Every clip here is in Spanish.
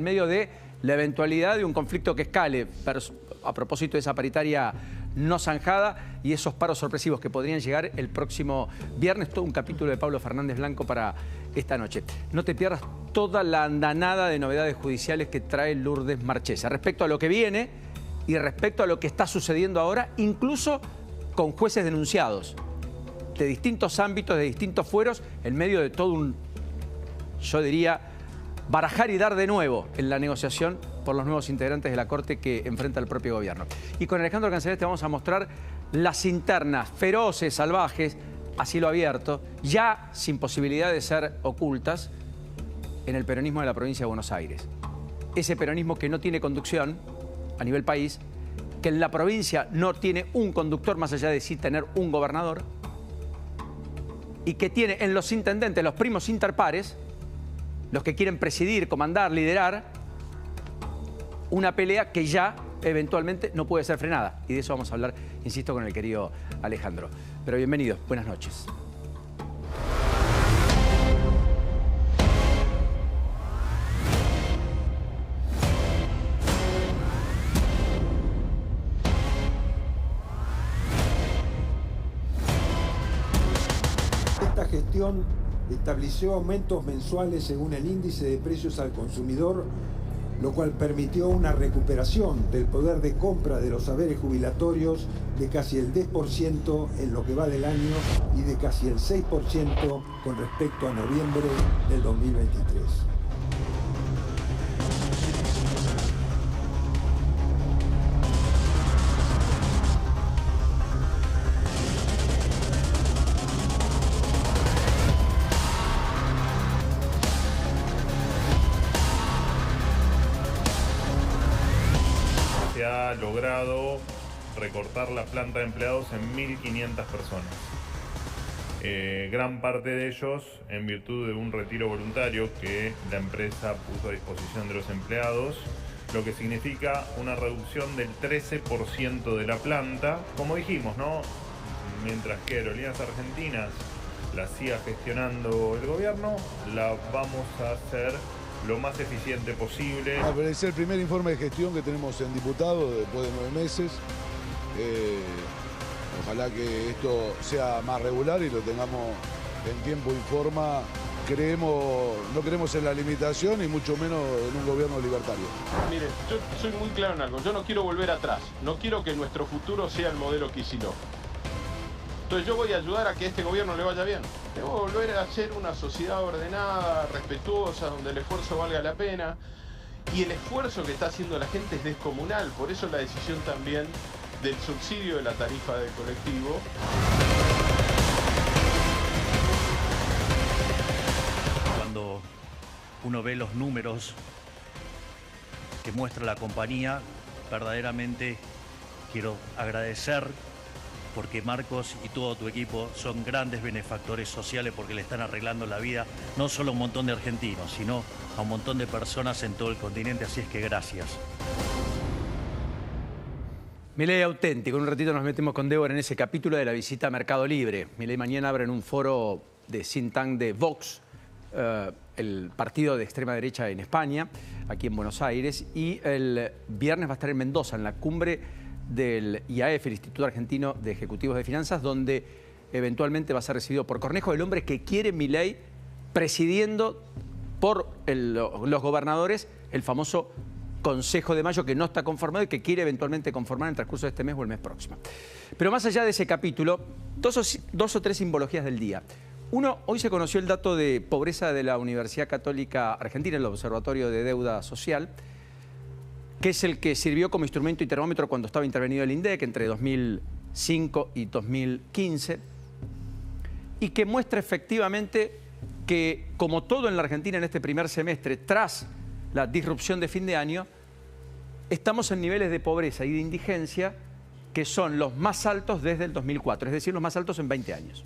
medio de la eventualidad de un conflicto que escale a propósito de esa paritaria no zanjada y esos paros sorpresivos que podrían llegar el próximo viernes. Todo un capítulo de Pablo Fernández Blanco para esta noche. No te pierdas toda la andanada de novedades judiciales que trae Lourdes Marchesa respecto a lo que viene y respecto a lo que está sucediendo ahora, incluso con jueces denunciados de distintos ámbitos, de distintos fueros, en medio de todo un, yo diría, barajar y dar de nuevo en la negociación por los nuevos integrantes de la Corte que enfrenta el propio gobierno. Y con Alejandro Canceles te vamos a mostrar las internas feroces, salvajes, a cielo abierto, ya sin posibilidad de ser ocultas, en el peronismo de la provincia de Buenos Aires. Ese peronismo que no tiene conducción a nivel país, que en la provincia no tiene un conductor más allá de sí tener un gobernador, y que tiene en los intendentes, los primos interpares, los que quieren presidir, comandar, liderar, una pelea que ya eventualmente no puede ser frenada. Y de eso vamos a hablar, insisto, con el querido Alejandro. Pero bienvenido, buenas noches. Esta gestión estableció aumentos mensuales según el índice de precios al consumidor, lo cual permitió una recuperación del poder de compra de los saberes jubilatorios de casi el 10% en lo que va del año y de casi el 6% con respecto a noviembre del 2023. Se ha logrado recortar la planta de empleados en 1.500 personas. Gran parte de ellos en virtud de un retiro voluntario que la empresa puso a disposición de los empleados, lo que significa una reducción del 13% de la planta. Como dijimos, ¿no? Mientras que Aerolíneas Argentinas la siga gestionando el gobierno, la vamos a hacer lo más eficiente posible. Es el primer informe de gestión que tenemos en diputado después de 9 meses. Ojalá que esto sea más regular y lo tengamos en tiempo y forma. No creemos en la limitación y mucho menos en un gobierno libertario. Mire, yo soy muy claro en algo. Yo no quiero volver atrás. No quiero que nuestro futuro sea el modelo Kicillof. Entonces yo voy a ayudar a que este gobierno le vaya bien. Debo volver a ser una sociedad ordenada, respetuosa, donde el esfuerzo valga la pena. Y el esfuerzo que está haciendo la gente es descomunal. Por eso la decisión también del subsidio de la tarifa del colectivo. Cuando uno ve los números que muestra la compañía, verdaderamente quiero agradecer porque Marcos y todo tu equipo son grandes benefactores sociales porque le están arreglando la vida no solo a un montón de argentinos, sino a un montón de personas en todo el continente, así es que gracias. Milei auténtico. En un ratito nos metemos con Débora en ese capítulo de la visita a Mercado Libre. Milei mañana abre en un foro de think tank de Vox, el partido de extrema derecha en España, aquí en Buenos Aires, y el viernes va a estar en Mendoza, en la cumbre del IAEF, el Instituto Argentino de Ejecutivos de Finanzas, donde eventualmente va a ser recibido por Cornejo, el hombre que quiere Milei presidiendo por los gobernadores el famoso Consejo de Mayo, que no está conformado y que quiere eventualmente conformar en el transcurso de este mes o el mes próximo. Pero más allá de ese capítulo, dos o tres simbologías del día. Uno, hoy se conoció el dato de pobreza de la Universidad Católica Argentina, el Observatorio de Deuda Social, que es el que sirvió como instrumento y termómetro cuando estaba intervenido el INDEC entre 2005 y 2015, y que muestra efectivamente que, como todo en la Argentina en este primer semestre, tras la disrupción de fin de año, estamos en niveles de pobreza y de indigencia que son los más altos desde el 2004, es decir, los más altos en 20 años.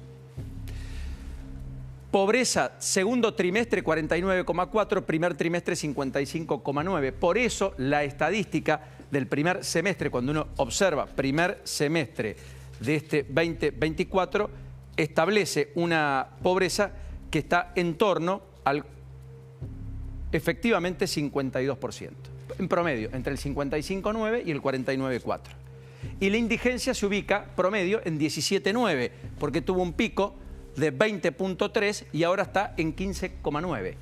Pobreza, segundo trimestre 49,4, primer trimestre 55,9. Por eso la estadística del primer semestre, cuando uno observa primer semestre de este 2024, establece una pobreza que está en torno al efectivamente 52%. En promedio, entre el 55,9 y el 49,4. Y la indigencia se ubica promedio en 17,9, porque tuvo un pico de 20,3 y ahora está en 15,9.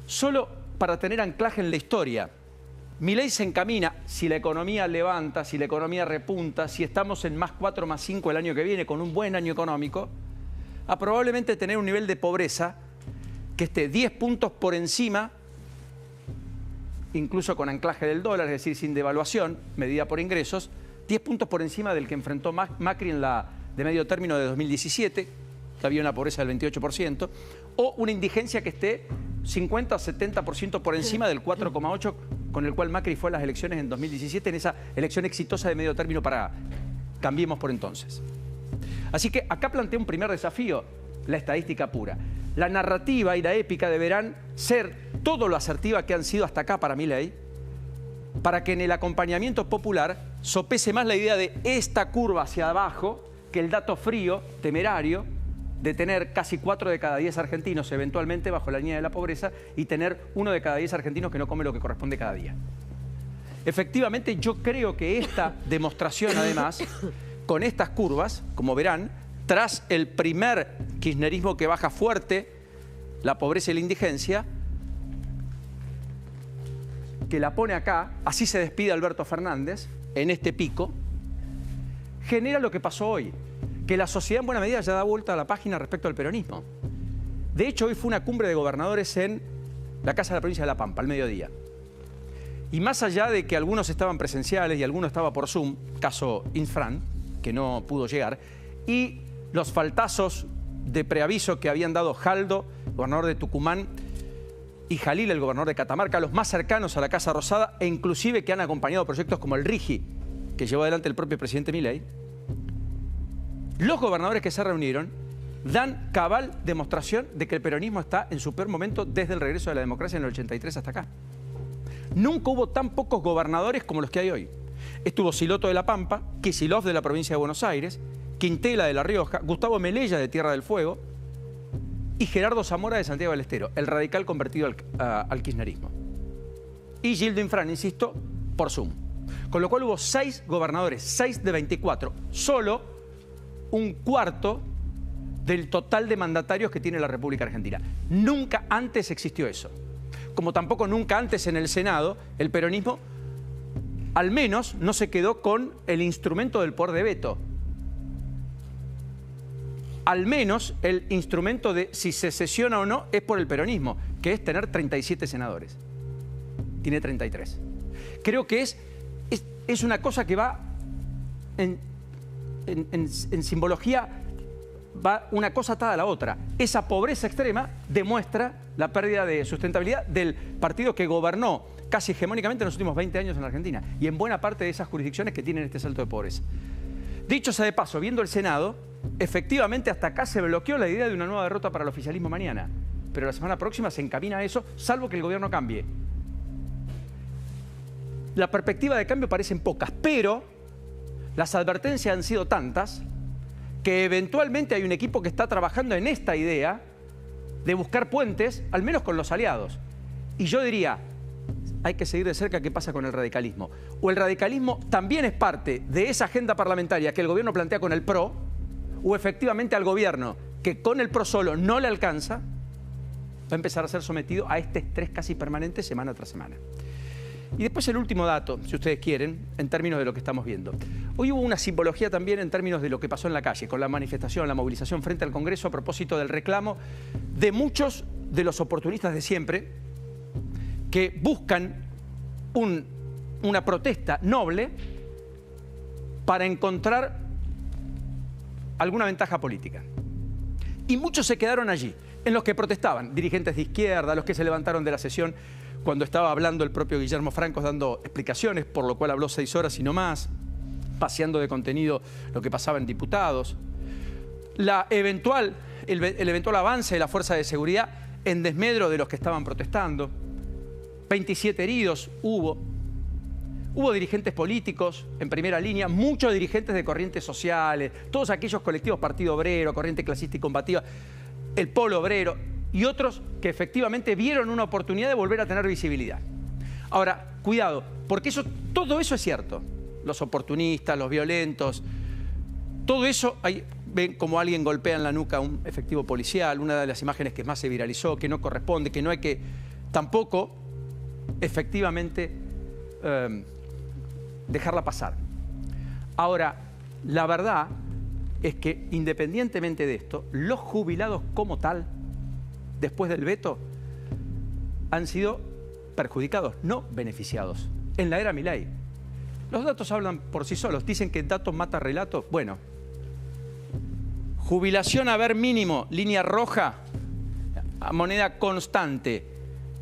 Solo para tener anclaje en la historia, Milei se encamina, si la economía levanta, si la economía repunta, si estamos en +4, +5 el año que viene, con un buen año económico, a probablemente tener un nivel de pobreza que esté 10 puntos por encima, incluso con anclaje del dólar, es decir, sin devaluación, medida por ingresos, 10 puntos por encima del que enfrentó Macri en la de medio término de 2017, que había una pobreza del 28%, o una indigencia que esté 50 o 70% por encima del 4,8% con el cual Macri fue a las elecciones en 2017, en esa elección exitosa de medio término para Cambiemos por entonces. Así que acá plantea un primer desafío, la estadística pura. La narrativa y la épica deberán ser todo lo asertiva que han sido hasta acá para Milei, para que en el acompañamiento popular sopese más la idea de esta curva hacia abajo que el dato frío, temerario, de tener casi 4 de cada 10 argentinos eventualmente bajo la línea de la pobreza y tener 1 de cada 10 argentinos que no come lo que corresponde cada día. Efectivamente, yo creo que esta demostración, además, con estas curvas, como verán, tras el primer kirchnerismo que baja fuerte la pobreza y la indigencia, que la pone acá, así se despide Alberto Fernández, en este pico, genera lo que pasó hoy, que la sociedad en buena medida ya da vuelta a la página respecto al peronismo. De hecho, hoy fue una cumbre de gobernadores en la Casa de la Provincia de La Pampa, al mediodía. Y más allá de que algunos estaban presenciales y algunos estaba por Zoom, caso Infran, que no pudo llegar, y los faltazos de preaviso que habían dado Jaldo, gobernador de Tucumán, y Jalil, el gobernador de Catamarca, los más cercanos a la Casa Rosada, e inclusive que han acompañado proyectos como el RIGI, que llevó adelante el propio presidente Milei, los gobernadores que se reunieron dan cabal demostración de que el peronismo está en su peor momento desde el regreso de la democracia en el 83 hasta acá. Nunca hubo tan pocos gobernadores como los que hay hoy. Estuvo Siloto de La Pampa, Kicillof de la provincia de Buenos Aires, Quintela de La Rioja, Gustavo Melella de Tierra del Fuego y Gerardo Zamora de Santiago del Estero, el radical convertido al kirchnerismo. Y Gildo Infran, insisto, por Zoom. Con lo cual hubo 6 gobernadores, 6 de 24, solo un cuarto del total de mandatarios que tiene la República Argentina. Nunca antes existió eso. Como tampoco nunca antes en el Senado el peronismo, al menos, no se quedó con el instrumento del poder de veto. Al menos el instrumento de si se sesiona o no es por el peronismo, que es tener 37 senadores. Tiene 33. Creo que es una cosa que va en simbología, va una cosa atada a la otra. Esa pobreza extrema demuestra la pérdida de sustentabilidad del partido que gobernó casi hegemónicamente en los últimos 20 años en la Argentina y en buena parte de esas jurisdicciones que tienen este salto de pobreza. Dicho sea de paso, viendo el Senado, efectivamente hasta acá se bloqueó la idea de una nueva derrota para el oficialismo mañana, pero la semana próxima se encamina a eso, salvo que el gobierno cambie. La perspectiva de cambio parecen pocas, pero las advertencias han sido tantas que eventualmente hay un equipo que está trabajando en esta idea de buscar puentes, al menos con los aliados. Y yo diría, hay que seguir de cerca qué pasa con el radicalismo. O el radicalismo también es parte de esa agenda parlamentaria que el gobierno plantea con el PRO, o efectivamente al gobierno, que con el PRO solo no le alcanza, va a empezar a ser sometido a este estrés casi permanente semana tras semana. Y después el último dato, si ustedes quieren, en términos de lo que estamos viendo. Hoy hubo una simbología también en términos de lo que pasó en la calle, con la manifestación, la movilización frente al Congreso a propósito del reclamo de muchos de los oportunistas de siempre que buscan una protesta noble para encontrar alguna ventaja política. Y muchos se quedaron allí, en los que protestaban, dirigentes de izquierda, los que se levantaron de la sesión cuando estaba hablando el propio Guillermo Franco dando explicaciones, por lo cual habló 6 horas y no más, paseando de contenido lo que pasaba en diputados. El eventual avance de la fuerza de seguridad en desmedro de los que estaban protestando. 27 heridos hubo. Hubo dirigentes políticos en primera línea, muchos dirigentes de corrientes sociales, todos aquellos colectivos Partido Obrero, Corriente Clasista y Combativa, el Polo Obrero, y otros que efectivamente vieron una oportunidad de volver a tener visibilidad. Ahora, cuidado, porque todo eso es cierto. Los oportunistas, los violentos, todo eso, ven como alguien golpea en la nuca a un efectivo policial, una de las imágenes que más se viralizó, que no corresponde, que no hay que tampoco efectivamente dejarla pasar. Ahora, la verdad es que independientemente de esto, los jubilados como tal, después del veto, han sido perjudicados, no beneficiados. En la era Milei. Los datos hablan por sí solos. Dicen que datos mata relatos. Bueno, jubilación haber mínimo, línea roja, a moneda constante.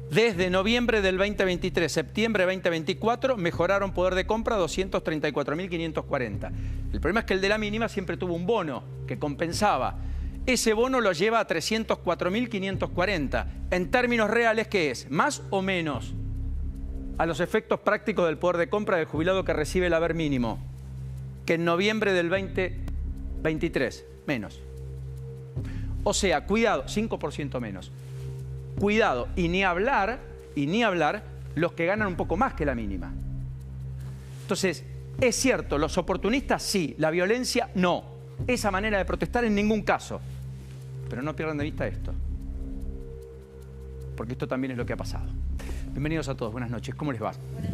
Desde noviembre del 2023, septiembre 2024, mejoraron poder de compra 234.540. El problema es que el de la mínima siempre tuvo un bono que compensaba. Ese bono lo lleva a 304.540. En términos reales, ¿qué es? ¿Más o menos a los efectos prácticos del poder de compra del jubilado que recibe el haber mínimo que en noviembre del 2023? Menos. O sea, cuidado, 5% menos. Cuidado, y ni hablar los que ganan un poco más que la mínima. Entonces, es cierto, los oportunistas sí, la violencia no. Esa manera de protestar en ningún caso. Pero no pierdan de vista esto. Porque esto también es lo que ha pasado. Bienvenidos a todos, buenas noches. ¿Cómo les va? Buenas